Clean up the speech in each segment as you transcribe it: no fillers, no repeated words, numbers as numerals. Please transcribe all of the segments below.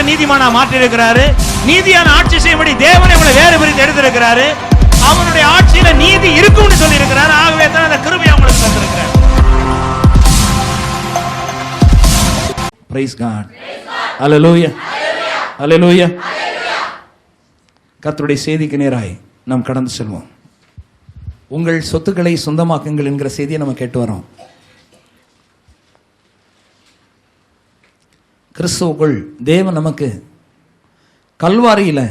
நீதிமானா மாற்றி இருக்கிறாரு. நீதியான ஆட்சி செய்யும்படி தேவனை உங்களை வேறு பிரித்து எடுத்திருக்கிறாரு. அவனுடைய ஆட்சியில நீதி இருக்கும்னு சொல்லி இருக்கிறார். ஆகவே தான் அந்த கிருபையை உங்களுக்கு தந்திருக்கிறார். Praise God. Hallelujah, hallelujah. கர்த்தருடைய செய்திக்கு நேராய் நாம் கடந்து செல்வோம். உங்கள் சொத்துக்களை சொந்தமாக்குங்கள் என்கிற செய்தியை நம்ம கேட்டு வரோம். கிறிஸ்துவுக்குள் தேவன் நமக்கு கல்வாரியில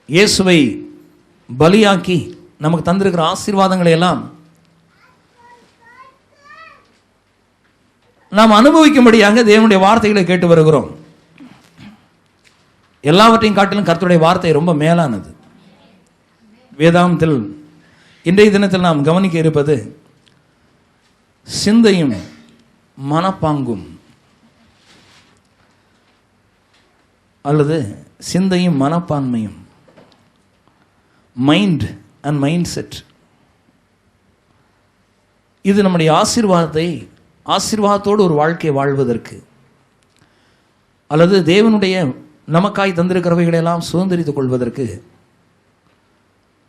இயேசுவை பலியாக்கி நமக்கு தந்திருக்கிற ஆசீர்வாதங்களை எல்லாம் நாம் அனுபவிக்கும்படியாக தேவனுடைய வார்த்தைகளை கேட்டு வருகிறோம். எல்லாவற்றையும் காட்டிலும் கர்த்தருடைய வார்த்தை ரொம்ப மேலானது. வேதாந்தத்தில் இன்றைய தினத்தில் நாம் கவனிக்க இருப்பது சிந்தையும் மனப்பாங்கும், அல்லது சிந்தையும் மனப்பான்மையும், மைண்ட் அண்ட் மைண்ட் செட். இது நம்முடைய ஆசீர்வாதத்தோடு ஒரு வாழ்க்கையை வாழ்வதற்கு, அல்லது தேவனுடைய நமக்காய் தந்திருக்கிறவைகளெல்லாம் சுதந்திரித்துக் கொள்வதற்கு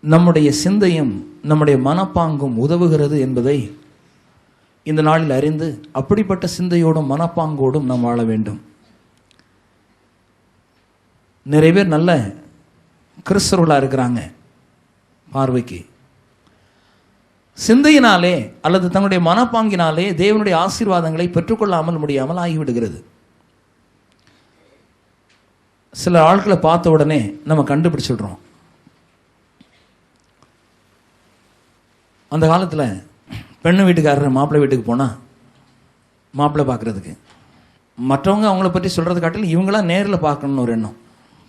நம்முடைய சிந்தையும் நம்முடைய மனப்பாங்கும் உதவுகிறது என்பதை இந்த நாளில் அறிந்து அப்படிப்பட்ட சிந்தையோடும் மனப்பாங்கோடும் நாம் வாழ வேண்டும். நிறைய பேர் நல்ல கிறிஸ்தவர்களாக இருக்கிறாங்க, பார்வைக்கு சிந்தையினாலே அல்லது தன்னுடைய மனப்பாங்கினாலே தேவனுடைய ஆசீர்வாதங்களை பெற்றுக்கொள்ளாமல் முடியாமல் ஆகிவிடுகிறது. சில ஆட்களை பார்த்த உடனே நம்ம கண்டுபிடிச்சிடுறோம். அந்த காலத்தில் பெண்ணு வீட்டுக்காரர் மாப்பிள்ளை வீட்டுக்கு போனால் மாப்பிள்ளை பார்க்குறதுக்கு மற்றவங்க அவங்கள பற்றி சொல்கிறத காட்டிலும் இவங்களாம் நேரில் பார்க்கணுன்னு ஒரு எண்ணம்.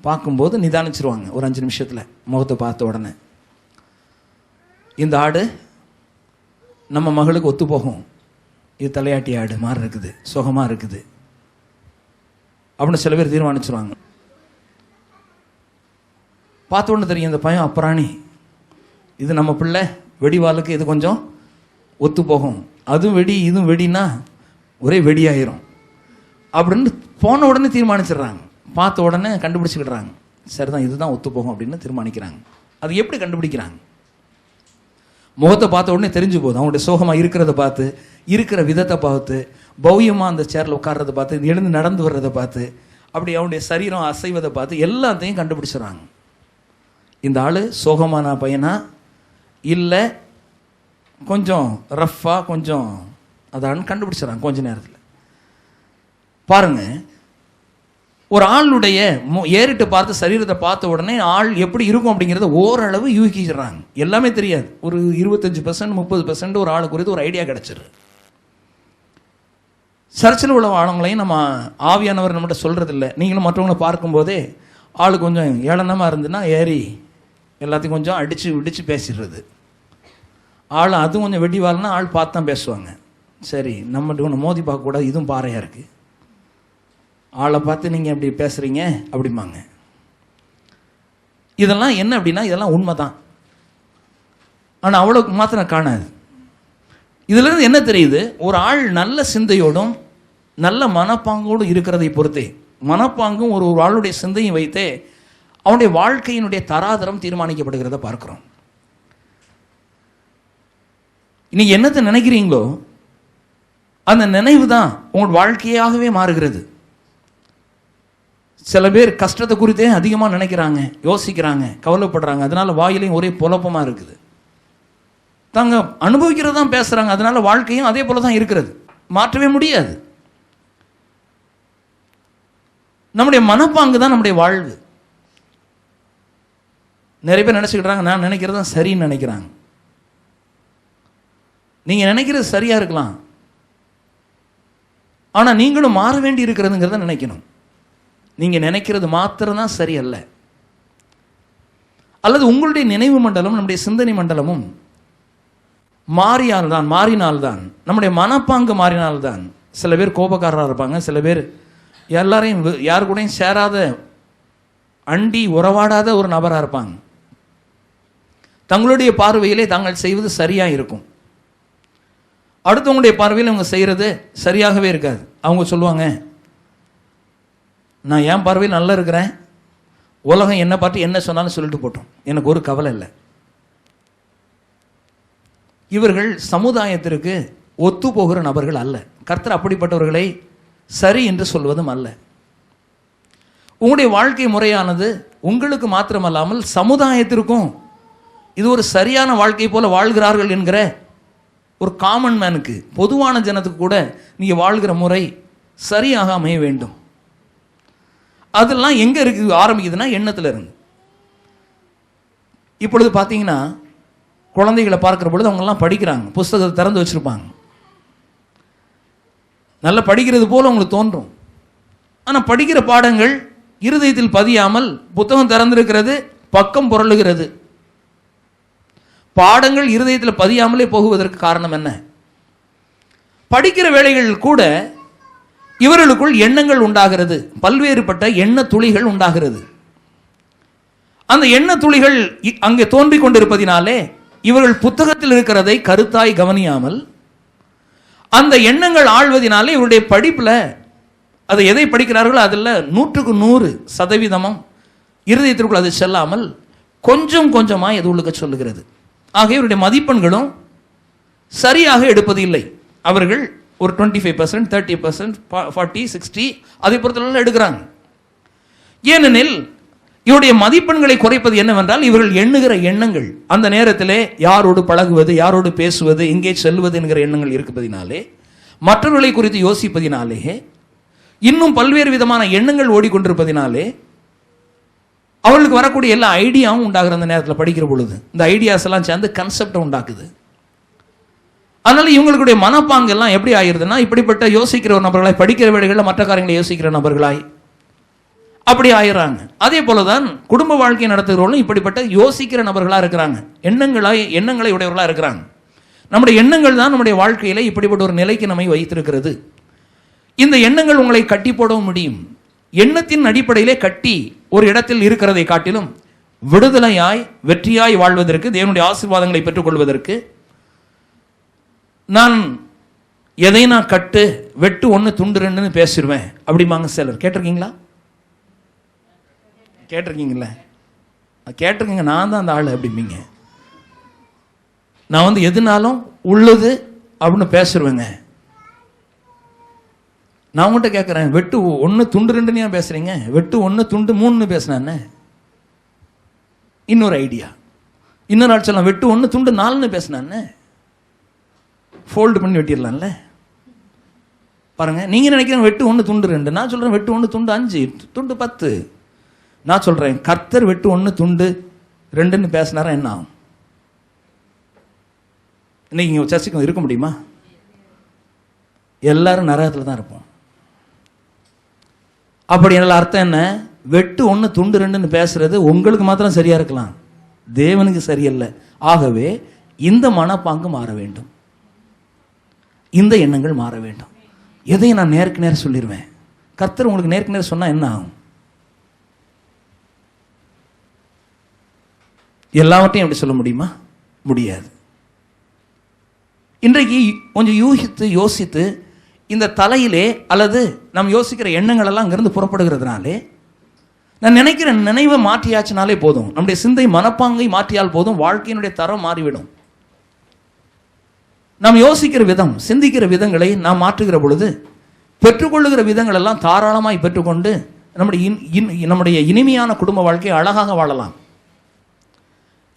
பார்க்கும்போது நிதானிச்சிருவாங்க ஒரு 5 நிமிஷத்தில். முகத்தை பார்த்த உடனே இந்த ஆடு நம்ம மகளுக்கு ஒத்து போகும், இது தலையாட்டி ஆடு மாதிரி இருக்குது, சுகமாக இருக்குது அப்படின்னு சில பேர் தீர்மானிச்சிருவாங்க. பார்த்த உடனே தெரியும் இந்த பையன் அப்புறாணி, இது நம்ம பிள்ளை வெடிவாளுக்கு இது கொஞ்சம் ஒத்து போகும், அதுவும் வெடி இதுவும் வெடினா ஒரே வெடியாயிரும் அப்படின்னு போன உடனே தீர்மானிச்சிடுறாங்க. பார்த்த உடனே கண்டுபிடிச்சிக்கிடுறாங்க, சரிதான் இதுதான் ஒத்து போகும் அப்படின்னு தீர்மானிக்கிறாங்க. அது எப்படி கண்டுபிடிக்கிறாங்க? முகத்தை பார்த்த உடனே தெரிஞ்சு போகுது. அவங்களுடைய சோகமாக இருக்கிறத பார்த்து, இருக்கிற விதத்தை பார்த்து, பௌயமாக அந்த சேரில் உட்கார்றதை பார்த்து, எழுந்து நடந்து வர்றதை பார்த்து, அப்படி அவனுடைய சரீரம் அசைவதை பார்த்து எல்லாத்தையும் கண்டுபிடிச்சிடறாங்க. இந்த ஆள் சோகமான பையனா இல்லை கொஞ்சம் ரஃப்பாக கொஞ்சம் அதான்னு கண்டுபிடிச்சிடறாங்க கொஞ்ச நேரத்தில். பாருங்க, ஒரு ஆளுடைய ஏறிட்டு பார்த்து சரீரத்தை பார்த்த உடனே ஆள் எப்படி இருக்கும் அப்படிங்கிறத ஓரளவு யூகிக்கிறாங்க. எல்லாமே தெரியாது, ஒரு 25% 30% ஒரு ஆளு குறித்து ஒரு ஐடியா கிடைச்சிரு. சர்ச்சில் உள்ள ஆளுங்களையும் நம்ம ஆவியானவர் நம்மகிட்ட சொல்றதில்லை. நீங்களும் மற்றவங்களை பார்க்கும்போதே ஆள் கொஞ்சம் ஏளனமாக இருந்துன்னா ஏறி எல்லாத்தையும் கொஞ்சம் அடித்து விடிச்சு பேசிடுறது. ஆள் அதுவும் கொஞ்சம் வெடி வாழனா ஆள் பார்த்து தான் பேசுவாங்க. சரி நம்மகிட்ட ஒன்று மோதி பார்க்கக்கூடாது, இதுவும் பாறையாக இருக்குது, ஆளை பார்த்து நீங்கள் எப்படி பேசுகிறீங்க அப்படிம்பாங்க. இதெல்லாம் என்ன அப்படின்னா இதெல்லாம் உண்மை தான், ஆனால் அவ்வளோக்கு மாத்திரம் காணாது. இதிலிருந்து என்ன தெரியுது? ஒரு ஆள் நல்ல சிந்தையோடும் நல்ல மனப்பாங்கோடும் இருக்கிறதை பொறுத்தே, மனப்பாங்கும் ஒரு ஆளுடைய சிந்தையும் வைத்தே அவனுடைய வாழ்க்கையினுடைய தராதரம் தீர்மானிக்கப்படுகிறத பார்க்கிறோம். நீங்க என்னத்தை நினைக்கிறீங்களோ அந்த நினைவு தான் உங்கள் வாழ்க்கையாகவே மாறுகிறது. சில பேர் கஷ்டத்தை குறித்தே அதிகமாக நினைக்கிறாங்க, யோசிக்கிறாங்க, கவலைப்படுறாங்க, அதனால வாயிலையும் ஒரே புலப்பமா இருக்குது. தாங்க அனுபவிக்கிறது தான் பேசுறாங்க, அதனால வாழ்க்கையும் அதே போல தான் இருக்கிறது, மாற்றவே முடியாது. நம்முடைய மனப்பாங்கு தான் நம்முடைய வாழ்வு. நிறைய பேர் நினைச்சுக்கிறாங்க நான் நினைக்கிறது தான் சரின்னு நினைக்கிறாங்க. நீங்க நினைக்கிறது சரியா இருக்கலாம், ஆனா நீங்களும் மாற வேண்டி இருக்கிறதுங்கிறத நினைக்கணும். நீங்க நினைக்கிறது மாத்திரம்தான் சரியல்ல. அல்லது உங்களுடைய நினைவு மண்டலம் நம்முடைய சிந்தனை மண்டலமும் மாறினால்தான் நம்முடைய மனப்பாங்கு மாறினால்தான். சில பேர் கோபக்காரராக இருப்பாங்க, சில பேர் எல்லாரையும் யாரு கூடயும் சேராத அண்டி உறவாடாத ஒரு நபராக இருப்பாங்க. தங்களுடைய பார்வையிலே தாங்கள் செய்வது சரியா இருக்கும், அடுத்தவங்களுடைய பார்வையில் அவங்க செய்கிறது சரியாகவே இருக்காது. அவங்க சொல்லுவாங்க நான் என் பார்வையில் நல்லா இருக்கிறேன், உலகம் என்னை பார்த்து என்ன சொன்னாலும் சொல்லிட்டு போட்டோம், எனக்கு ஒரு கவலை இல்லை. இவர்கள் சமுதாயத்திற்கு ஒத்து போகிற நபர்கள் அல்ல. கர்த்தர் அப்படிப்பட்டவர்களை சரி என்று சொல்வதும் அல்ல. உங்களுடைய வாழ்க்கை முறையானது உங்களுக்கு மாத்திரமல்லாமல் சமுதாயத்திற்கும் இது ஒரு சரியான வாழ்க்கை போல வாழ்கிறார்கள் என்கிற ஒரு காமன் மேனுக்கு, பொதுவான ஜனத்துக்கு கூட நீங்கள் வாழ்கிற முறை சரியாக அமைய வேண்டும். அதெல்லாம் எங்கே இருக்கு ஆரம்பிக்குதுன்னா எண்ணத்தில் இருந்து. இப்பொழுது பார்த்தீங்கன்னா குழந்தைகளை பார்க்குற பொழுது அவங்கெல்லாம் படிக்கிறாங்க, புஸ்தகத்தை திறந்து வச்சுருப்பாங்க, நல்லா படிக்கிறது போல் அவங்களுக்கு தோன்றும். ஆனால் படிக்கிற பாடங்கள் இருதயத்தில் பதியாமல் புத்தகம் திறந்திருக்கிறது, பக்கம் புரளுகிறது. பாடங்கள் இருதயத்தில் பதியாமலே போகுவதற்கு காரணம் என்ன? படிக்கிற வேளைகள் கூட இவர்களுக்குள் எண்ணங்கள் உண்டாகிறது, பல்வேறுபட்ட எண்ண துளிகள் உண்டாகிறது. அந்த எண்ண துளிகள் அங்கே தோன்றிக் கொண்டிருப்பதினாலே இவர்கள் புத்தகத்தில் இருக்கிறதை கருத்தாய் கவனியாமல் அந்த எண்ணங்கள் ஆழ்வதினாலே இவருடைய படிப்பில் அதை எதை படிக்கிறார்களோ அதில் 100% இருதயத்திற்குள் அது செல்லாமல் கொஞ்சம் கொஞ்சமாக எது உள்ளுக்க சொல்லுகிறது. ஆக இவருடைய மதிப்பெண்களும் சரியாக எடுப்பது இல்லை. அவர்கள் ஒரு 25%, 30%, 40, 60 அதை பொறுத்தவரை எடுக்கிறாங்க. ஏனெனில் இவருடைய மதிப்பெண்களை குறைப்பது என்னவென்றால் இவர்கள் எண்ணுகிற எண்ணங்கள், அந்த நேரத்திலே யாரோடு பழகுவது, யாரோடு பேசுவது, எங்கே செல்வது என்கிற எண்ணங்கள் இருப்பதினாலே, மற்றவர்களை குறித்து யோசிப்பதினாலே, இன்னும் பல்வேறு விதமான எண்ணங்கள் ஓடிக்கொண்டிருப்பதினாலே அவர்களுக்கு வரக்கூடிய எல்லா ஐடியாவும் உண்டாகிற அந்த நேரத்தில் படிக்கிற பொழுது இந்த ஐடியாஸ் எல்லாம் சேர்ந்து கன்செப்டை உண்டாக்குது. அதனால இவங்களுடைய மனப்பாங்கு எல்லாம் எப்படி ஆயிருதுன்னா, இப்படிப்பட்ட யோசிக்கிற நபர்களாய், படிக்கிற வேலைகளில் மற்ற காரியங்களை யோசிக்கிற நபர்களாய் அப்படி ஆயிடுறாங்க. அதே போலதான் குடும்ப வாழ்க்கை நடத்துகிறவர்களும் இப்படிப்பட்ட யோசிக்கிற நபர்களாக இருக்கிறாங்க, எண்ணங்களை உடையவர்களாக இருக்கிறாங்க. நம்முடைய எண்ணங்கள் தான் நம்முடைய வாழ்க்கையில இப்படிப்பட்ட ஒரு நிலைக்கு நம்மை வைத்திருக்கிறது. இந்த எண்ணங்கள் உங்களை கட்டி போடவும் முடியும். எண்ணத்தின் அடிப்படையிலே கட்டி ஒரு இடத்தில் இருக்கிறதை காட்டிலும் விடுதலையாய் வெற்றியாய் வாழ்வதற்கு, தேவனுடைய ஆசீர்வாதங்களை பெற்றுக்கொள்வதற்கு, நான் எதை நான் கட்டு வெட்டு 1 துண்டு 2ன்னு பேசிடுவேன் அப்படிம்பாங்க சிலர். கேட்டிருக்கீங்களா? கேட்டிருக்கீங்களா? கேட்டிருக்கீங்க. நான் தான் அந்த ஆள் அப்படிம்பீங்க. நான் எதுனாலும் உள்ளது அப்படின்னு பேசிடுவேங்க. நான் உங்கள்கிட்ட கேட்குறேன், வெட்டு 1 துண்டு 2ன்னு ஏன் பேசுறீங்க? வெட்டு 1 துண்டு 3ன்னு பேசினேன்னு இன்னொரு ஐடியா. இன்னொரு ஆள் சொல்லலாம், வெட்டு 1 துண்டு 4ன்னு பேசினான்னு ஃபோல்டு பண்ணி வெட்டிடலாம்ல. பாருங்க, நீங்க நினைக்கிறீங்க வெட்டு 1 துண்டு 2, நான் சொல்றேன் வெட்டு 1 துண்டு 5, துண்டு 10. நான் சொல்றேன் கர்த்தர் வெட்டு 1 துண்டு 2ன்னு பேசினாரா என்ன ஆகும்? இன்னைக்கு இங்கே சர்ச்சைக்கு இருக்க முடியுமா? எல்லாரும் நரகத்தில் தான் இருப்போம். அப்படி என்ன அர்த்தம் என்ன? வெட்டு 1 துண்டு 2ன்னு பேசுறது உங்களுக்கு மாத்திரம் சரியா இருக்கலாம், தேவனுக்கு சரியல்ல. ஆகவே இந்த மனப்பாங்கு மாற வேண்டும், இந்த எண்ணங்கள் மாற வேண்டும். எதையும் நான் நேருக்கு நேரம் சொல்லிடுவேன். கர்த்தர் உங்களுக்கு நேருக்கு நேரம் சொன்னா என்ன ஆகும்? எல்லாவற்றையும் எப்படி சொல்ல முடியுமா? முடியாது. இன்றைக்கு கொஞ்சம் யோசித்து இந்த தலையிலே அல்லது நாம் யோசிக்கிற எண்ணங்கள் எல்லாம் அங்கிருந்து புறப்படுகிறதுனாலே, நான் நினைக்கிற நினைவை மாற்றியாச்சுனாலே போதும், நம்முடைய சிந்தை மனப்பாங்கை மாற்றியால் போதும், வாழ்க்கையினுடைய தரம் மாறிவிடும். நாம் யோசிக்கிற விதம், சிந்திக்கிற விதங்களை நாம் மாற்றுகிற பொழுது பெற்றுக்கொள்ளுகிற விதங்கள் எல்லாம் தாராளமாய் பெற்றுக்கொண்டு நம்முடைய இனிமையான குடும்ப வாழ்க்கையை அழகாக வாழலாம்.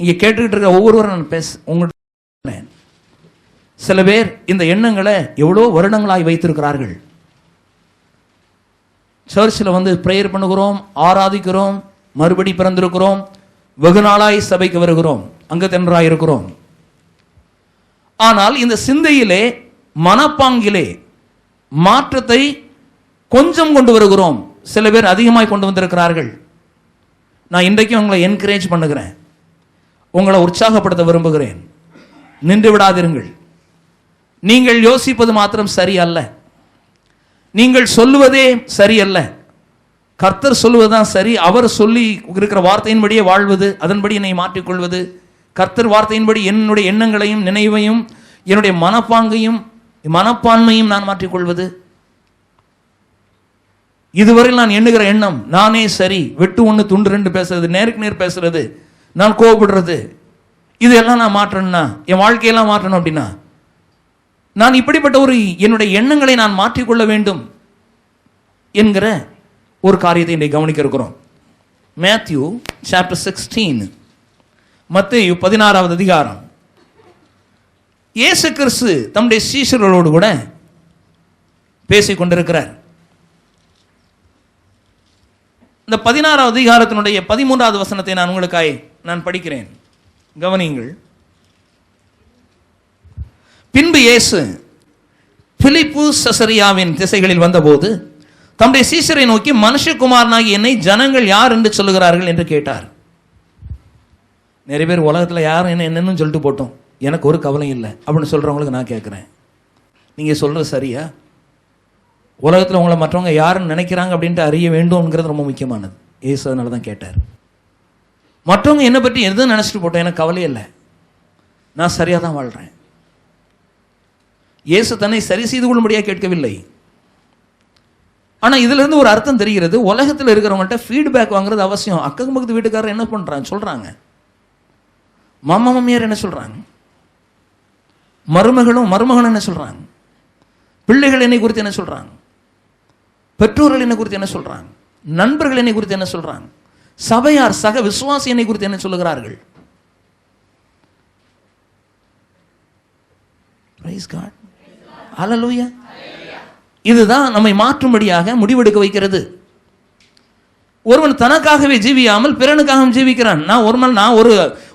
இங்கே கேட்டுக்கிட்டு இருக்க ஒவ்வொருவரும் நான் உங்கள்கிட்ட சில பேர் இந்த எண்ணங்களை எவ்வளோ வருடங்களாய் வைத்திருக்கிறார்கள். சர்ச்சில் பிரேயர் பண்ணுகிறோம், ஆராதிக்கிறோம், மறுபடி பிறந்திருக்கிறோம், வெகு நாளாய் சபைக்கு வருகிறோம், அங்கத்தென்றாய் இருக்கிறோம். ஆனால் இந்த சிந்தையிலே மனப்பாங்கிலே மாற்றத்தை கொஞ்சம் கொண்டு வருகிறோம். சில பேர் அதிகமாய் கொண்டு வந்திருக்கிறார்கள். நான் இன்றைக்கும் உங்களை என்கரேஜ் பண்ணுகிறேன், உங்களை உற்சாகப்படுத்த விரும்புகிறேன். நின்று விடாதிருங்கள். நீங்கள் யோசிப்பது மாத்திரம் சரியல்ல, நீங்கள் சொல்லுவதே சரியல்ல. கர்த்தர் சொல்லுவதுதான் சரி. அவர் சொல்லி இருக்கிற வார்த்தையின்படியே வாழ்வது, அதன்படி என்னை மாற்றிக்கொள்வது, கர்த்தர் வார்த்தையின்படி என்னுடைய எண்ணங்களையும் நினைவையும் என்னுடைய மனப்பாங்கையும் மனப்பான்மையும் நான் மாற்றிக்கொள்வது, இதுவரையில் நான் எண்ணுகிற எண்ணம், நானே சரி, வெட்டு ஒன்று துண்டு ரெண்டு பேசுறது, நேருக்கு நேர் பேசுறது, நான் கோபப்படுறது, இதெல்லாம் நான் மாற்றணும்னா, என் வாழ்க்கையெல்லாம் மாற்றணும் அப்படின்னா, நான் இப்படிப்பட்ட ஒரு என்னுடைய எண்ணங்களை நான் மாற்றிக்கொள்ள வேண்டும் என்கிற ஒரு காரியத்தை இன்றைக்கு கவனிக்க இருக்கிறோம். மேத்யூ சாப்டர் 16, மத்தேயு 16வது அதிகாரம். இயேசு கிறிஸ்து தம்முடைய சீஷர்களோடு கூட பேசிக் கொண்டிருக்கிறார். இந்த 16வது அதிகாரத்தினுடைய 13வது வசனத்தை நான் உங்களுக்காய் நான் படிக்கிறேன், கவனியுங்கள். பின்பு இயேசு பிலிப்பு செசரியாவின் திசைகளில் வந்தபோது தம்முடைய சீஷரை நோக்கி, மனுஷகுமாரனாகி என்னை ஜனங்கள் யார் என்று சொல்லுகிறார்கள் என்று கேட்டார். நிறைய பேர் உலகத்தில் யாரும் என்னன்னு சொல்லிட்டு போட்டோம், எனக்கு ஒரு கவலை இல்லை அப்படின்னு சொல்றவங்களுக்கு நான் கேட்குறேன், நீங்க சொல்றது சரியா? உலகத்தில் உங்களை மற்றவங்க யாருன்னு நினைக்கிறாங்க அப்படின்ட்டு அறிய வேண்டும்ங்கிறது ரொம்ப முக்கியமானது. ஏசு அதனால தான் கேட்டார். மற்றவங்க என்னை பற்றி எதுவும் நினைச்சிட்டு போட்டோம், எனக்கு கவலை இல்லை, நான் சரியாக தான் வாழ்கிறேன். இயேசு தன்னை சரி செய்து கொள்ளும்படியாக கேட்கவில்லை. ஆனால் இதுல இருந்து ஒரு அர்த்தம் தெரிகிறது, உலகத்தில் இருக்கிறவங்கள்ட்ட ஃபீட்பேக் வாங்குறது அவசியம். அக்கம் பக்கத்து வீட்டுக்காரர் என்ன பண்றாங்க சொல்றாங்க, மாமா மாமியார் என்ன சொல்றாங்க, மருமகனும் என்ன சொல்றாங்க, பிள்ளைகள் என்னை குறித்து என்ன சொல்றாங்க, பெற்றோர்கள் என்னை குறித்து என்ன சொல்றாங்க, நண்பர்கள் என்னை குறித்து என்ன சொல்றாங்க, சபையார் சக விசுவாசி என்னை குறித்து என்ன சொல்லுகிறார்கள். பிரைஸ் காட், ஹல்லேலூயா. இதுதான் நம்மை மாற்றும்படியாக முடிவெடுக்க வைக்கிறது. ஒருவன் தனக்காகவே ஜீவியாமல் பிறனுக்காக ஜீவிக்கிறான். நான் ஒரு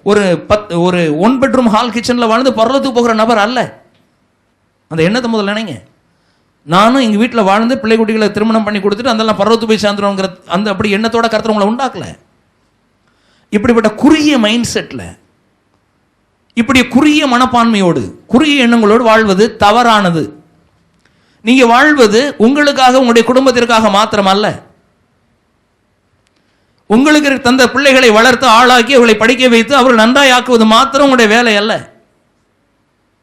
1 பெட்ரூம் ஹால் கிச்சன்ல வாழ்ந்து பரலோகத்துக்கு போகிற நபர் அல்ல. அந்த எண்ணத்தை முதல்ல நினைங்க. நானும் எங்க வீட்டில் வாழ்ந்து பிள்ளை குட்டிகளை திருமணம் பண்ணி கொடுத்துட்டு அதெல்லாம் பரலோகத்துக்கு போய் சேர்ந்துருவோங்கிற அந்த அப்படி எண்ணத்தோட கர்த்தர் உங்களை உண்டாக்கல. இப்படிப்பட்ட குறுகிய மைண்ட் செட்ல, இப்படி குறுகிய மனப்பான்மையோடு, குறுகிய எண்ணங்களோடு வாழ்வது தவறானது. நீங்க வாழ்வது உங்களுக்காக, உங்களுடைய குடும்பத்திற்காக மாத்திரம் அல்ல. உங்களுக்கு தந்த பிள்ளைகளை வளர்த்து ஆளாக்கி அவர்களை படிக்க வைத்து அவர்கள் நன்றாய் ஆக்குவது மாத்திரம் உங்களுடைய வேலை அல்ல.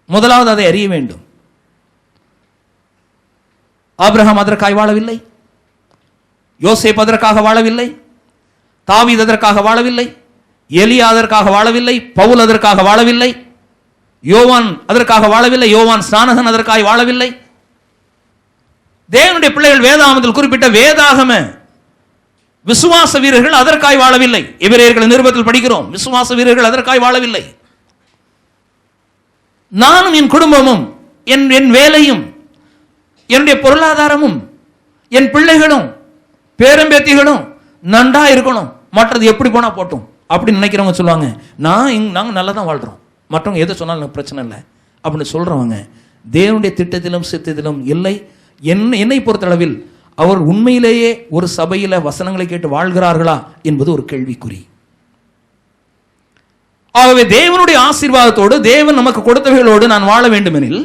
முதலாவது அதை அறிய வேண்டும். ஆபிரகாம் அதற்காக வாழவில்லை, யோசேப்பு அதற்காக வாழவில்லை, தாவீது அதற்காக வாழவில்லை, எலியா அதற்காக வாழவில்லை, பவுல் அதற்காக வாழவில்லை, யோவான் அதற்காக வாழவில்லை, யோவான் ஸ்நானகன் அதற்காக வாழவில்லை. தேவனுடைய பிள்ளைகள் வேதாகமத்தில் குறிப்பிட்ட வேதாகம விசுவாச வீரர்கள் அதற்காக வாழவில்லை. எபிரேயர்கள் நிருபத்தில் படிக்கிறோம், விசுவாச வீரர்கள் அதற்காக வாழவில்லை. நானும் என் குடும்பமும் என் வேலையும் என்னுடைய பொருளாதாரமும் என் பிள்ளைகளும் பேரம்பேத்திகளும் நன்றா இருக்கணும், மற்றது எப்படி போனா போட்டும் அப்படின்னு நினைக்கிறவங்க சொல்லுவாங்க, நாங்க நல்லா தான் வாழ்றோம், மற்றவங்க எதை சொன்னாலும் எனக்கு பிரச்சனை இல்லை அப்படின்னு சொல்றவங்க தேவனுடைய திட்டத்திலும் சித்தத்திலும் இல்லை. என்னை பொறுத்தளவில் அவர் உண்மையிலேயே ஒரு சபையில வசனங்களை கேட்டு வாழ்கிறார்களா என்பது ஒரு கேள்விக்குறி. ஆகவே தேவனுடைய ஆசீர்வாதத்தோடு, தேவன் நமக்கு கொடுத்தவைகளோடு நான் வாழ வேண்டுமெனில்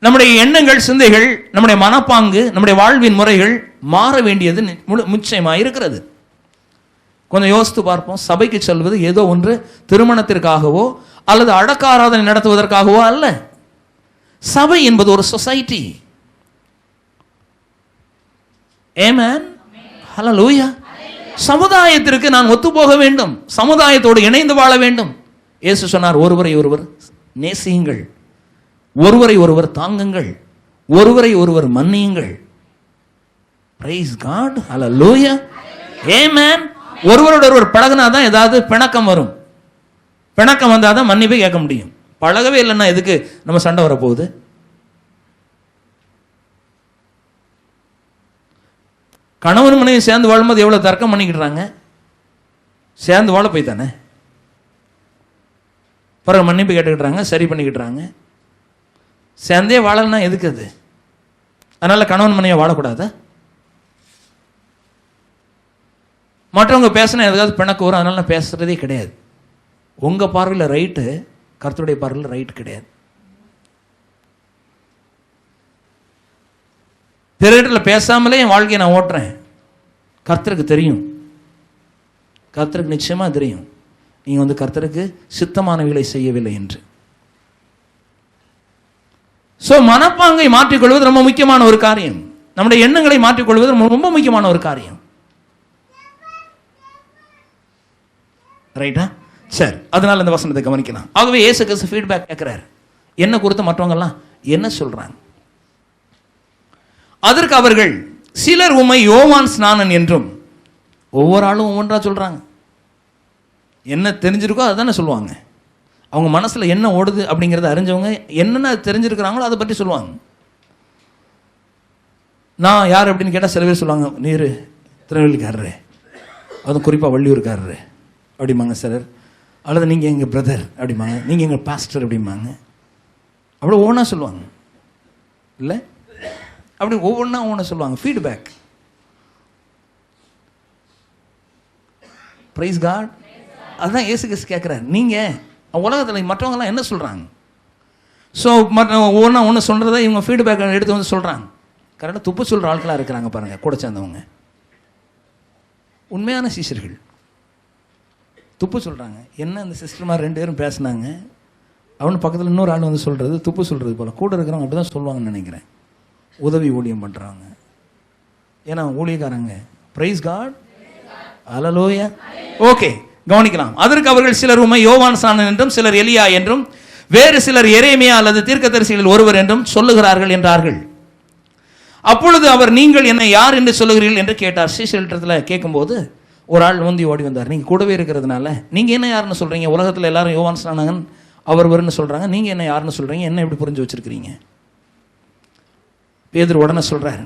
நம்முடைய எண்ணங்கள், சிந்தைகள், நம்முடைய மனப்பாங்கு, நம்முடைய வாழ்வின் முறைகள் மாற வேண்டியது நிச்சயமாக இருக்கிறது. கொஞ்சம் யோசித்து பார்ப்போம். சபைக்கு செல்வது ஏதோ ஒன்று திருமணத்திற்காகவோ அல்லது அடக்க ஆராதனை நடத்துவதற்காகவோ அல்ல. சபை என்பது ஒரு சொசைட்டி. ஆமென், ஹல்லேலூயா. சமுதாயத்திற்கு நான் ஒத்துப்போக வேண்டும், சமுதாயத்தோடு இணைந்து வாழ வேண்டும். இயேசு சொன்னார், ஒருவரை ஒருவர் நேசியுங்கள், ஒருவரை ஒருவர் தாங்குங்கள், ஒருவரை ஒருவர் மன்னியுங்கள். பிரைஸ் காட், ஹல்லேலூயா, ஆமென். ஒருவரோட ஒருவர் பழகினாதான் ஏதாவது பிணக்கம் வரும். பிணக்கம் வந்தாதான் மன்னிப்பை கேட்க முடியும். பழகவே இல்லைன்னா எதுக்கு நம்ம சண்டை வரப்போகுது? கணவன் மனைவி சேர்ந்து வாழும்போது எவ்வளவு தர்க்கம் பண்ணிக்கிட்டாங்க, சேர்ந்து வாழ போய் தானே. பிறகு மன்னிப்பு கேட்டுக்கிட்டாங்க, சரி பண்ணிக்கிட்டாங்க. சேர்ந்தே வாழலன்னா எதுக்கு அது? அதனால கணவன் மனைவியை வாழக்கூடாதா? மற்றவங்க பேசினா எதாவது பிணக்கு வரும், அதனால நான் பேசுறதே கிடையாது. உங்க பார்வையில் ரைட்டு, கர்த்தருடைய பார்வையில் ரைட் கிடையாது. பிறரிடத்தில் பேசாமலே என் வாழ்க்கையை நான் ஓட்டுறேன். கர்த்தருக்கு தெரியும், கர்த்தருக்கு நிச்சயமா தெரியும் நீங்க கர்த்தருக்கு சித்தமானவைகளை செய்யவில்லை என்று. ஸோ மனப்பாங்கை மாற்றிக்கொள்வது ரொம்ப முக்கியமான ஒரு காரியம். நம்முடைய எண்ணங்களை மாற்றிக்கொள்வது ரொம்ப முக்கியமான ஒரு காரியம். ரைட்டா? சரி, அதனால இந்த வசனத்தை கவனிக்கலாம். ஆகவே இயேசு கிறிஸ்து ஃபீட்பேக் கேட்கிறார், என்ன குறித்து மற்றவங்க எல்லாம் என்ன சொல்றாங்க. அதற்கு அவர்கள், சிலர் உம்மை யோவான் ஸ்நானன் என்றும், ஒவ்வொரு ஆளும் ஒவ்வொன்றா சொல்றாங்க. என்ன தெரிஞ்சிருக்கோ அதுதானே சொல்லுவாங்க. அவங்க மனசுல என்ன ஓடுது அப்படிங்கிறத அறிஞ்சவங்க என்னென்ன தெரிஞ்சிருக்கிறாங்களோ அதை பற்றி சொல்லுவாங்க. நான் யார் அப்படின்னு கேட்டால் சில பேர் சொல்லுவாங்க, நீர் திருநெல்வேலிக்காரரு, அதுவும் குறிப்பாக வள்ளியூர்காரரு அப்படிம்பாங்க சிலர். அல்லது நீங்கள் எங்கள் பிரதர் அப்படிம்பாங்க, நீங்கள் எங்கள் பாஸ்டர் அப்படிம்பாங்க. அவ்வளோ ஒவ்வொன்றா சொல்லுவாங்க இல்லை? அப்படி ஒவ்வொன்றா ஒவ்வொன்றா சொல்லுவாங்க. ஃபீட்பேக். Praise God. அதுதான் இயேசு கிறிஸ்து கேட்குறாரு, நீங்கள் உலகத்தில் மற்றவங்கலாம் என்ன சொல்கிறாங்க. ஸோ மற்ற ஒவ்வொன்றா ஒன்று சொல்கிறத இவங்க ஃபீட்பேக் எடுத்து வந்து சொல்கிறாங்க. கரெக்டாக துப்பு சொல்கிற ஆட்களாக இருக்கிறாங்க பாருங்கள், கூட சேர்ந்தவங்க. உண்மையான சீஷர்கள் துப்பு சொல்கிறாங்க. என்ன அந்த சிஸ்டர்மார் 2 பேரும் பேசினாங்க, அவனு பக்கத்தில் இன்னொரு ஆள் வந்து சொல்கிறது துப்பு சொல்கிறது போல். கூட இருக்கிறவங்க அப்படி தான் சொல்லுவாங்கன்னு நினைக்கிறேன். உதவி ஊழியம் பண்ணுறாங்க, ஏன்னா ஊழியக்காரங்க. Price God. அல்லேலூயா. ஓகே, கவனிக்கலாம். அதற்கு அவர்கள், சிலர் உம்மை யோவான் ஸ்நானன் என்றும், சிலர் எலியா என்றும், வேறு சிலர் எரேமியா அல்லது தீர்க்கதரிசிகளில் ஒருவர் என்றும் சொல்லுகிறார்கள் என்றார்கள். அப்பொழுது அவர், நீங்கள் என்னை யார் என்று சொல்லுகிறீர்கள் என்று கேட்டார். சீஷர்களிடத்தில் கேட்கும்போது ஒரு ஆள் முந்தி ஓடி வந்தார். நீங்கள் கூடவே இருக்கிறதுனால நீங்கள் என்ன யாருன்னு சொல்கிறீங்க? உலகத்தில் எல்லாரும் யோவான் ஸ்நானன் அவர் வருன்னு சொல்கிறாங்க, நீங்கள் என்ன யாருன்னு சொல்கிறீங்க? என்ன எப்படி புரிஞ்சு வச்சிருக்கிறீங்க? பேதுரு உடனே சொல்கிறார்,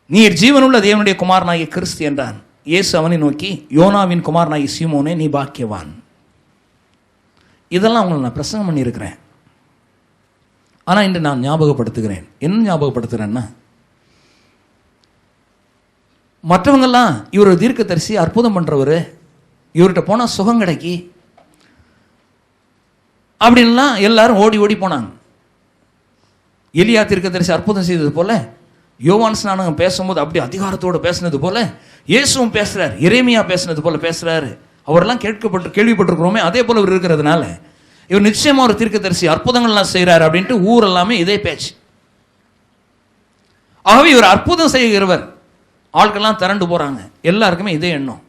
நீர் ஜீவனுள்ள தேவனுடைய குமாரனாகிய கிறிஸ்து என்றான். இயேசு அவனை நோக்கி, யோனாவின் குமாரனாகிய சீமோனே, நீ பாக்கியவான். இதெல்லாம் அவங்களை நான் பிரசங்கம் பண்ணியிருக்கிறேன். ஆனால் இன்று நான் ஞாபகப்படுத்துகிறேன். என்ன ஞாபகப்படுத்துகிறேன்னா, மற்றவங்கெல்லாம் இவர் ஒரு தீர்க்கதரிசி, அற்புதம் பண்ணுறவர், இவர்கிட்ட போனால் சுகம் கிடைக்கி அப்படின்லாம் எல்லாரும் ஓடி ஓடி போனாங்க. எலியா தீர்க்கதரிசி அற்புதம் செய்தது போல, யோவான் ஸ்நானன் பேசும்போது அப்படி அதிகாரத்தோடு பேசினது போல இயேசுவும் பேசுறார், எரேமியா பேசினது போல பேசுறாரு. அவரெல்லாம் கேள்விப்பட்டிருக்கிறோமே, அதே போல இவர் இருக்கிறதுனால இவர் நிச்சயமா ஒரு தீர்க்கதரிசி, அற்புதங்கள்லாம் செய்கிறார் அப்படின்ட்டு ஊர் எல்லாமே இதே பேச்சு. ஆகவே இவர் அற்புதம் செய்கிறவர். ஆட்கள்லாம் திரண்டு போறாங்க, எல்லாருக்குமே இதே எண்ணம்.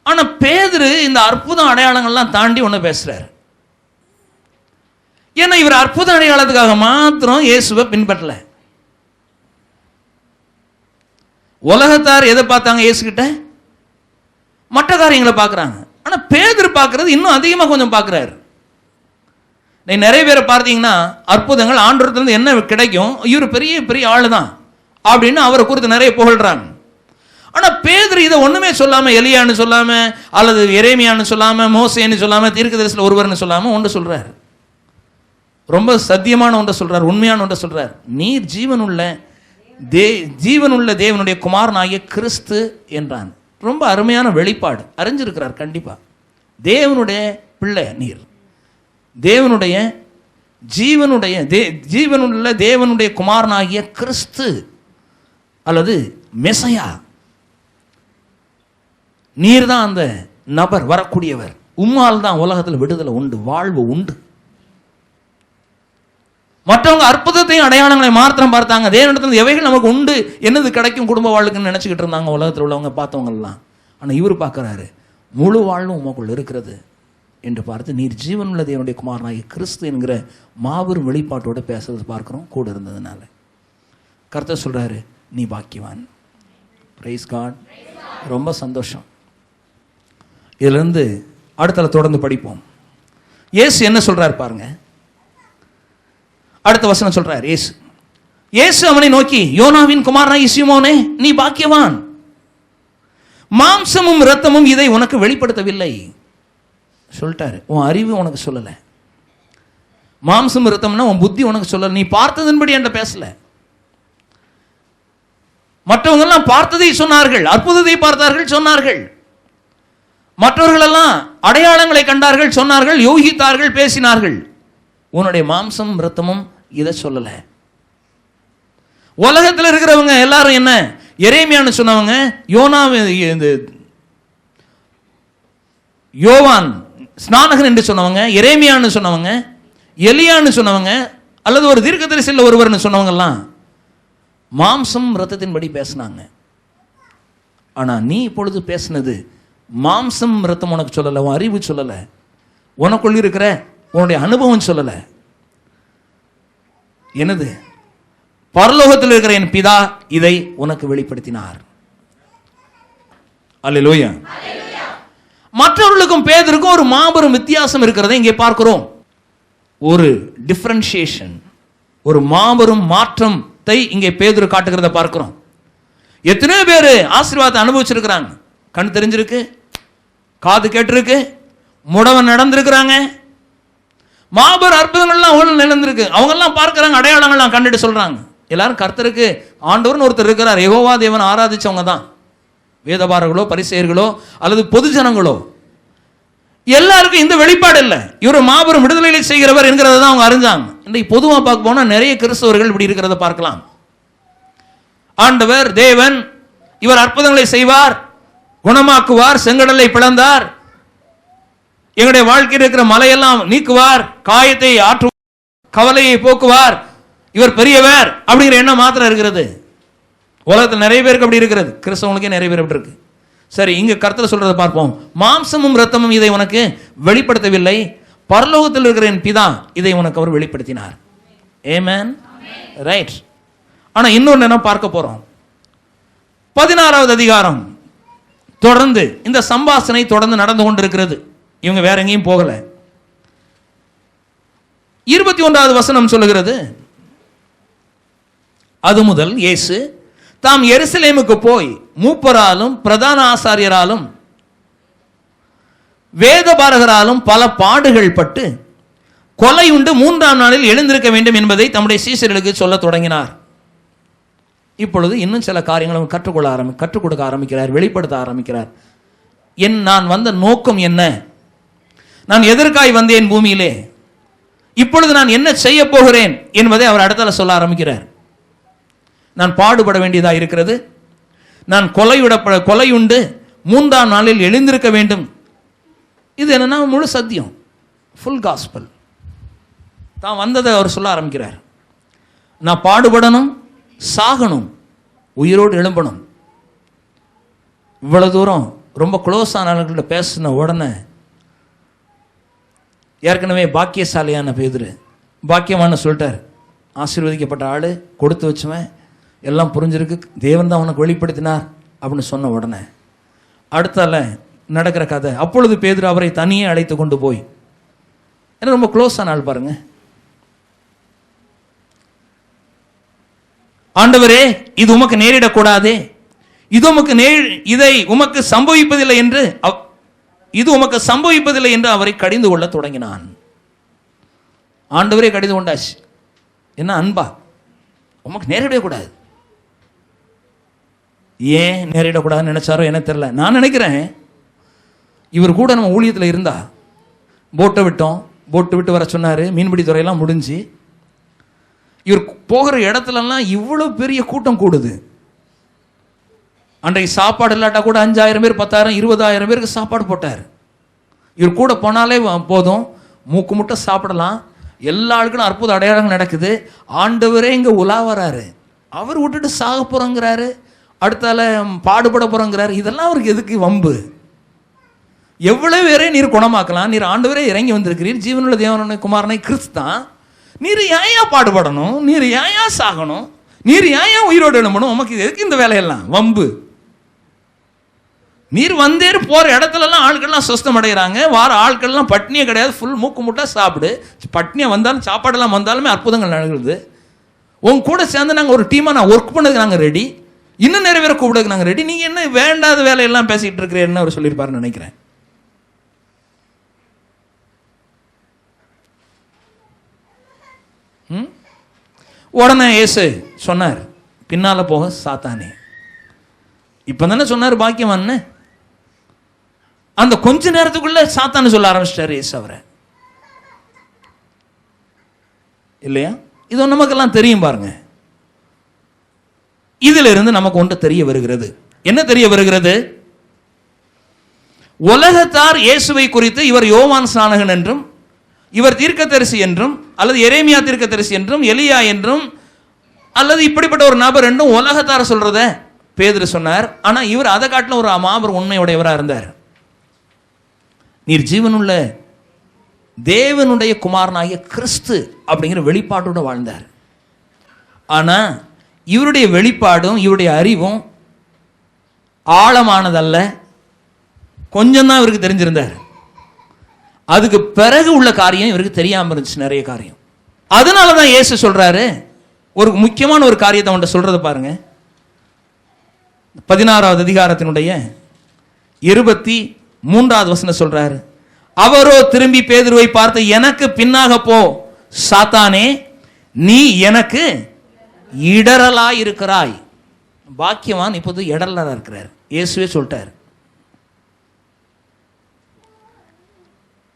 ஆனா பேதுரு இந்த அற்புதம் அடையாளங்கள்லாம் தாண்டி ஒன்று பேசுறாரு. ஏன்னா இவர் அற்புத அடையாளத்துக்காக மாத்திரம் இயேசுவை பின்பற்றல. உலகத்தார் எதை பார்த்தாங்க இயேசு கிட்ட? மற்ற காரியங்களை பார்க்குறாங்க. ஆனால் பேதுரு பார்க்கறது இன்னும் அதிகமாக கொஞ்சம் பார்க்குறாரு. நிறைய பேரை பார்த்தீங்கன்னா அற்புதங்கள் ஆண்டவரத்துலேருந்து என்ன கிடைக்கும், இவர் பெரிய பெரிய ஆள் தான் அப்படின்னு அவரை குறித்து நிறைய புகழ்றாங்க. ஆனால் பேதுரு இதை ஒன்றுமே சொல்லாமல், எலியான்னு சொல்லாமல், அல்லது எரேமியான்னு சொல்லாமல், மோசேன்னு சொல்லாமல், தீர்க்கதரிசியில் ஒருவர்னு சொல்லாமல் ஒன்று சொல்கிறார். ரொம்ப சத்தியமான ஒன்றை சொல்கிறார், உண்மையான ஒன்றை சொல்கிறார். நீர் ஜீவனுள்ள தேவனுடைய குமாரனாகிய கிறிஸ்து என்றான். ரொம்ப அருமையான வெளிப்பாடு. அறிஞ்சிருக்கிறார் கண்டிப்பாக. தேவனுடைய பிள்ளை நீர், தேவனுடைய ஜீவனுள்ள தேவனுடைய குமாரனாகிய கிறிஸ்து அல்லது மெசையா. நீர் தான் அந்த நபர், வரக்கூடியவர். உம்மால் தான் உலகத்தில் விடுதலை உண்டு, வாழ்வு உண்டு. மற்றவங்க அற்புதத்தையும் அடையாளங்களை மாத்திரம் பார்த்தாங்க. தேவனிடத்தில் எவைகள் நமக்கு உண்டு, என்னது கிடைக்கும் குடும்ப வாழ்க்கைன்னு நினைச்சுக்கிட்டு இருந்தாங்க உலகத்தில் உள்ளவங்க, பார்த்தவங்கலாம். ஆனால் இவர் பார்க்குறாரு, முழு வாழ்வும் உமக்குள் இருக்கிறது என்று பார்த்து, நீர் ஜீவனுள்ள தேவனுடைய குமாரனாகிய கிறிஸ்து என்கிற மாபெரும் வெளிப்பாட்டோட பேசுறது பார்க்குறோம் கூட இருந்ததுனால. கர்த்தர் சொல்றாரு, நீ பாக்கியவான். Praise God. ரொம்ப சந்தோஷம். இதிலிருந்து அடுத்தல தொடர்ந்து படிப்போம். இயேசு என்ன சொல்றாரு பாருங்க. அடுத்த வசனம் சொல்றார். இயேசு அவனை நோக்கி, யோனாவின் குமாரனாகிய சீமோனே, நீ பாக்கியவான். மாம்சமும் இரத்தமும் இதை உனக்கு வெளிப்படுத்தவில்லை. சொல்லிட்டாரு, உன் அறிவு உனக்கு சொல்லல. மாம்சம் இரத்தம்னா உன் புத்தி உனக்கு சொல்லல. நீ பார்த்ததன்படி என்கிட்ட பேசல. மற்றவங்க எல்லாம் பார்த்ததை சொன்னார்கள், அற்புதத்தை பார்த்தார்கள் சொன்னார்கள். மற்றவர்கள் எல்லாம் அடையாளங்களை கண்டார்கள் சொன்னார்கள், யோகித்தார்கள் பேசினார்கள். உன்னுடைய மாம்சம் இரத்தமும் இதை சொல்லல. உலகத்தில் இருக்கிறவங்க எல்லாரும் என்ன, எரேமியான்னு சொன்னவங்க, யோவான் ஸ்நானகன் என்று சொன்னவங்க, எரேமியான்னு சொன்னவங்க, எலியான்னு சொன்னவங்க அல்லது ஒரு தீர்க்கதரிசியில் ஒருவர்னு சொன்னவங்கெல்லாம் மாம்சம் ரத்தத்தின்படி பேசினாங்க. ஆனா நீ இப்பொழுது பேசினது மாம்சம் ரத்தம் உனக்கு சொல்லலை, உன் அறிவு சொல்லலை, உனக்குள் இருக்கிற உன்னுடைய அனுபவம் சொல்லலை. என்னது? பரலோகத்தில் இருக்கிற என் பிதா இதை உனக்கு வெளிப்படுத்தினார். அல்லேலூயா. மற்றவர்களுக்கும் பேதருக்கும் ஒரு மாபெரும் வித்தியாசம் இருக்கிறதை இங்கே பார்க்கிறோம். ஒரு டிஃபரன்ஷியேஷன், ஒரு மாபெரும் மாற்றத்தை இங்கே பேதுரு காட்டுகிறத பார்க்கிறோம். எத்தனையோ பேர் ஆசீர்வாதத்தை அனுபவிச்சிருக்கிறாங்க. கண் தெரிஞ்சிருக்கு, காது கேட்டிருக்கு, முடவன் நடந்திருக்கிறாங்க, மாபெரும் அற்புதங்கள்லாம் நடந்திருக்கு. அவங்க எல்லாம் பார்க்கிறாங்க, அடையாளங்கள்லாம் கண்டுட்டு சொல்றாங்க. எல்லாரும் கர்த்தருக்கு ஆண்டவர்னு ஒருத்தர் இருக்கிறார், யெகோவா தேவன் ஆராதிச்சவங்க தான், வேதபாரர்களோ பரிசேயர்களோ அல்லது பொது ஜனங்களோ. எல்லாருக்கும் இந்த வெளிப்பாடு இல்லை. இவர் மாபெரும் விடுதலை செய்கிறவர் என்கிறத தான் அவங்க அறிஞ்சாங்க. இன்றைக்கு பொதுவாக பார்க்க போனால் நிறைய கிறிஸ்தவர்கள் இப்படி இருக்கிறத பார்க்கலாம். ஆண்டவர் தேவன் இவர் அற்புதங்களை செய்வார், குணமாக்குவார், செங்கடலை பிளந்தார், எங்களுடைய வாழ்க்கையில் இருக்கிற மலையெல்லாம் நீக்குவார், காயத்தை ஆற்றுவார், கவலையை போக்குவார், இவர் பெரியவர் அப்படிங்கிற எண்ணம் மாத்திரம் இருக்கிறது. உலகத்தில் நிறைய பேருக்கு அப்படி இருக்கிறது, கிறிஸ்தவங்களுக்கே நிறைய பேர் அப்படி இருக்கு. சரி, இங்க கர்த்தர் சொல்றதை பார்ப்போம். மாம்சமும் ரத்தமும் இதை உனக்கு வெளிப்படுத்தவில்லை, பரலோகத்தில் இருக்கிற என் பிதா இதை உனக்கு அவர் வெளிப்படுத்தினார். ஆமென். ரைட். ஆனா இன்னொன்று என்ன பார்க்க போறோம். 16வது அதிகாரம் தொடர்ந்து இந்த சம்பாஷணை தொடர்ந்து நடந்து கொண்டிருக்கிறது. இவங்க வேற எங்கேயும் போகல. 21வது வசனம் சொல்லுகிறது, அது முதல் இயேசு தாம் எருசலேமுக்கு போய் மூப்பராலும் பிரதான ஆசாரியராலும் வேதபாரகராலும் பல பாடுகள் பட்டு கொலை உண்டு 3ஆம் நாளில் எழுந்திருக்க வேண்டும் என்பதை தம்முடைய சீஷர்களுக்கு சொல்ல தொடங்கினார். இப்பொழுது இன்னும் சில காரியங்களும் கற்றுக் கொடுக்க ஆரம்பிக்கிறார், வெளிப்படுத்த ஆரம்பிக்கிறார். நான் வந்த நோக்கம் என்ன, நான் எதற்காய் வந்தேன் பூமியிலே, இப்பொழுது நான் என்ன செய்ய போகிறேன் என்பதை அவர் இடத்துல சொல்ல ஆரம்பிக்கிறார். நான் பாடுபட வேண்டியதாக இருக்கிறது, நான் கொலையுண்டு 3ஆம் நாளில் எழுந்திருக்க வேண்டும். இது என்னன்னா முழு சத்தியம், ஃபுல் காஸ்பல். தான் வந்ததை அவர் சொல்ல ஆரம்பிக்கிறார். நான் பாடுபடணும், சாகணும், உயிரோடு எழும்பணும். இவ்வளவு தூரம் ரொம்ப க்ளோஸ் ஆனவர்கள்ட்ட பேசின உடனே ஏற்கனவே பாக்கியசாலியான பேதுரு, பாக்கியமான சொல்லிட்டார், ஆசீர்வதிக்கப்பட்ட ஆளு, கொடுத்து வச்சுவன், எல்லாம் புரிஞ்சிருக்கு, தேவன் தான் உனக்கு வெளிப்படுத்தினார் அப்படின்னு சொன்ன உடனே அடுத்தால நடக்கிற கதை. அப்பொழுது பேதுரு அவரை தனியே அழைத்து கொண்டு போய், ஏன்னா ரொம்ப க்ளோஸ் ஆன ஆள் பாருங்க, ஆண்டவரே இது உமக்கு நேரிடக்கூடாதே, இதை உமக்கு சம்பவிப்பதில்லை என்று இது உமக்கு சம்பவிப்பதில்லை என்று அவரை கடிந்து கொள்ள தொடங்கினான். ஆண்டவரே கடிந்து கொண்டாச்சு. என்ன அன்பா, உமக்கு நேரிடக்கூடாது. ஏன் நேரிடக்கூடாதுன்னு நினைச்சாரோ என்ன தெரியல. நான் நினைக்கிறேன் இவர் கூட நம்ம ஊழியத்தில் இருந்தா, போட்டை விட்டு வர சொன்னார், மீன்பிடி துறையெல்லாம் முடிஞ்சு இவர் போகிற இடத்துலலாம் இவ்வளோ பெரிய கூட்டம் கூடுது. அன்றைக்கு சாப்பாடு இல்லாட்டா கூட 5000 பேர் 10,000 20,000 பேருக்கு சாப்பாடு போட்டார். இவர் கூட போனாலே போதும், மூக்கு முட்டை சாப்பிடலாம், எல்லா ஆளுக்கும் அற்புத அடையாளங்கள் நடக்குது. ஆண்டவரே இங்கே உலா வராரு, அவர் விட்டுட்டு சாக போகிறோங்கிறாரு, அடுத்தால பாடுபட போகிறோங்கிறாரு. இதெல்லாம் அவருக்கு எதுக்கு வம்பு? எவ்வளவு பேரே நீர் குணமாக்கலாம், நீர் ஆண்டவரே இறங்கி வந்திருக்கிறீர், ஜீவனுள்ள தேவனுடைய குமாரனை கிறிஸ்தான், நீர் ஏயா பாடுபடணும், நீர் ஏயா சாகணும், நீர் ஏயா உயிரோடு எழும்பணும், உமக்கு எதுக்கு இந்த வேலையெல்லாம் வம்பு? நீர் வந்தேர் போகிற இடத்துலலாம் ஆட்கள்லாம் சுஸ்தம் அடைகிறாங்க, வார ஆட்கள்லாம் பட்னியே கிடையாது, ஃபுல் மூக்கு முட்டை சாப்பிடு, பட்னியாக வந்தாலும் சாப்பாடெல்லாம் வந்தாலுமே அற்புதங்கள் நடக்குது. உங்க கூட சேர்ந்து நாங்கள் ஒரு டீமாக நான் ஒர்க் பண்ணதுக்கு நாங்கள் ரெடி, இன்னும் நிறைய பேரை கூப்பிடுறதுக்கு நாங்கள் ரெடி, நீங்கள் என்ன வேண்டாத வேலையெல்லாம் பேசிகிட்டு இருக்கிறேன்னு அவர் சொல்லியிருப்பாருன்னு நினைக்கிறேன். உடனே இயேசு சொன்னார், பின்னால போக சாத்தானே. இப்ப தானே சொன்னார் பாக்கியவான், அந்த கொஞ்ச நேரத்துக்குள்ள சாத்தானு சொல்ல ஆரம்பிச்சிட்டாரு இயேசு அவரை, இல்லையா? இது நமக்கெல்லாம் தெரியும் பாருங்க. இதுல இருந்து நமக்கு ஒன்று தெரிய வருகிறது. என்ன தெரிய வருகிறது? உலகத்தார் இயேசுவை குறித்து இவர் யோவான் ஸ்நானகன் என்றும் இவர் தீர்க்கதரிசி என்றும் அல்லது எரேமியா தீர்க்கதரிசி என்றும் எலியா என்றும் அல்லது இப்படிப்பட்ட ஒரு நபர் என்றும் உலகத்தார சொல்றத பேதுரு சொன்னார். ஆனா இவர் அதை காட்டிலும் ஒரு மாபெரும் உண்மையுடையவராக இருந்தார். நீர் ஜீவனுள்ள தேவனுடைய குமாரனாகிய கிறிஸ்து அப்படிங்கிற வெளிப்பாட்டோட வாழ்ந்தார். ஆனா இவருடைய வெளிப்பாடும் இவருடைய அறிவும் ஆழமானதல்ல, கொஞ்சம் தான் இவருக்கு தெரிஞ்சிருந்தார். அதுக்கு பிறகு உள்ள காரியம் இவருக்கு தெரியாம இருந்துச்சு, நிறைய காரியம். அதனாலதான் இயேசு சொல்றாரு, ஒரு முக்கியமான ஒரு காரியத்தை அவன்கிட்ட சொல்றதை பாருங்க. 16வது அதிகாரத்தினுடைய 23வது வசனம் சொல்றாரு, அவரோ திரும்பி பேதுருவை பார்த்து, எனக்கு பின்னாக போ சாத்தானே, நீ எனக்கு இடரலாய் இருக்கிறாய். பாக்கியவான் இப்போது இடரலா இருக்கிறார். இயேசுவே சொல்லிட்டார்.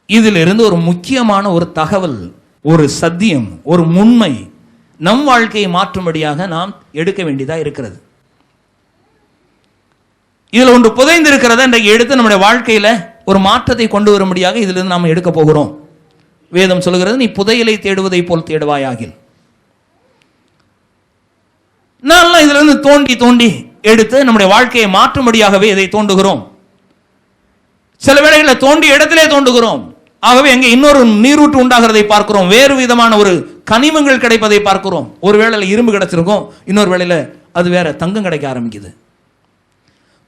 இதில் இருந்து ஒரு முக்கியமான ஒரு தகவல், ஒரு சத்தியம், ஒரு உண்மை நம் வாழ்க்கையை மாற்றும்படியாக நாம் எடுக்க வேண்டியதா இருக்கிறது. இதுல ஒன்று புதைந்து இருக்கிறத இன்றைக்கு எடுத்து நம்முடைய வாழ்க்கையில ஒரு மாற்றத்தை கொண்டு வரும்படியாக இதிலிருந்து நாம் எடுக்க போகிறோம். வேதம் சொல்லுகிறது, நீ புதையலை தேடுவதை போல் தேடுவாயாகில். நான் இதுல இருந்து தோண்டி தோண்டி எடுத்து நம்முடைய வாழ்க்கையை மாற்றும்படியாகவே இதை தோண்டுகிறோம். சில வேளைகளில் தோண்டி இடத்திலே தோண்டுகிறோம். ஆகவே எங்க இன்னொரு நீரூற்று உண்டாகிறதை பார்க்கிறோம், வேறு விதமான ஒரு கனிமங்கள் கிடைப்பதை பார்க்கிறோம். ஒரு வேளையில இரும்பு கிடைச்சிருக்கும், இன்னொரு வேளையில அது வேற தங்கம் கிடைக்க ஆரம்பிக்குது.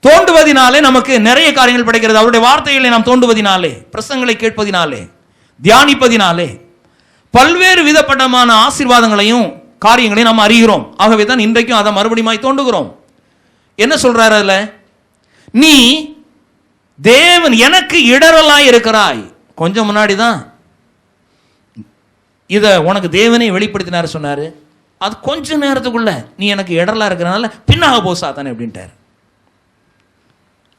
தோண்டுவதினாலே நமக்கு நிறைய காரியங்கள் கிடைக்கிறது. அவருடைய வார்த்தைகளை நாம் தோண்டுவதினாலே, பிரசங்களை கேட்பதினாலே, தியானிப்பதினாலே பல்வேறு விதப்பட்டமான ஆசீர்வாதங்களையும் காரியங்களையும் நாம் அறிகிறோம். ஆகவே தான் இன்றைக்கும் அதை மறுபடியும் தோண்டுகிறோம். என்ன சொல்றாரு அதுல, நீ தேவன் எனக்கு இடரலாய் இருக்கிறாய். கொஞ்சம் முன்னாடி தான் இத உனக்கு தேவனே வெளிப்படுத்தினாரு சொன்னாரு. அது கொஞ்ச நேரத்துக்குள்ள நீ எனக்கு இடரலா இருக்கிறனால பின்னாக போ சாத்தானே அப்படின்ட்டார்.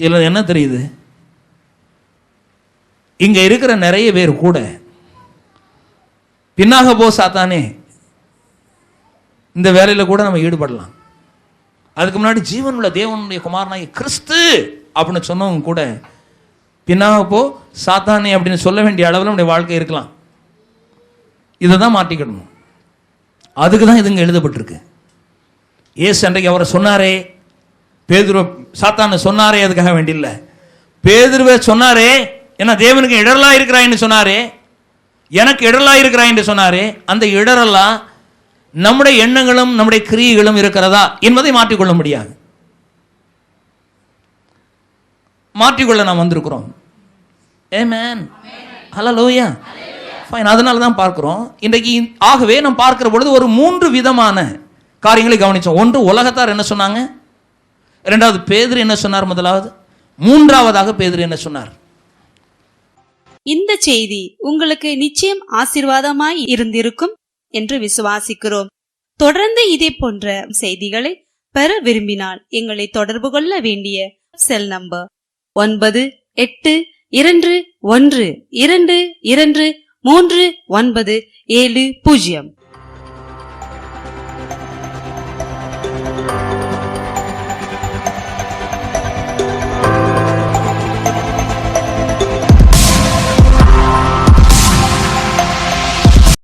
இதுல என்ன தெரியுது, இங்க இருக்கிற நிறைய பேர் கூட பின்னாக போ சாத்தானே இந்த வேலையில கூட நம்ம ஈடுபடலாம். அதுக்கு முன்னாடி ஜீவனுள்ள தேவனுடைய குமாரனாகிய கிறிஸ்து அப்படின்னு சொன்னவங்க கூட பின்னாக போ சாத்தானே அப்படின்னு சொல்ல வேண்டிய அளவில் நம்முடைய வாழ்க்கை இருக்கலாம். இதை தான் மாற்றிக்கணும். அதுக்கு தான் இதுங்க எழுதப்பட்டிருக்கு. ஏசு அன்றைக்கு அவரை சொன்னாரே, பேதுருவை சாத்தான சொன்னாரே, அதுக்காக வேண்டி இல்லை. பேதுருவை சொன்னாரே, ஏன்னா தேவனுக்கு இடரலா இருக்கிறாய்ன்னு சொன்னாரே, எனக்கு இடரலா இருக்கிறாய் என்று சொன்னாரே. அந்த இடரலா நம்முடைய எண்ணங்களும் நம்முடைய கிரியைகளும் இருக்கிறதா என்பதை மாற்றிக்கொள்ள முடியாது. மாற்றிக்கொள்ள நாம் வந்திருக்கிறோம். ஆமென். ஹல்லேலூயா. ஃபைன். அதனால தான் பார்க்கிறோம் இன்றைக்கு. ஆகவே நாம் பார்க்கிற பொழுது ஒரு 3 விதமான காரியங்களை கவனிச்சோம். ஒன்று, உலகத்தார் என்ன சொன்னாங்க. இரண்டாவது, பேதுரு என்ன சொன்னார். முதலாவது. மூன்றாவதாக பேதுரு என்ன சொன்னார். இந்த செய்தி உங்களுக்கு நிச்சயம் ஆசீர்வாதமாய் இருந்திருக்கும் என்று விசுவாசிக்கிறோம். தொடர்ந்து இதே போன்ற செய்திகளை பெற விரும்பினால் எங்களை தொடர்பு கொள்ள வேண்டிய செல் நம்பர் 9821223970.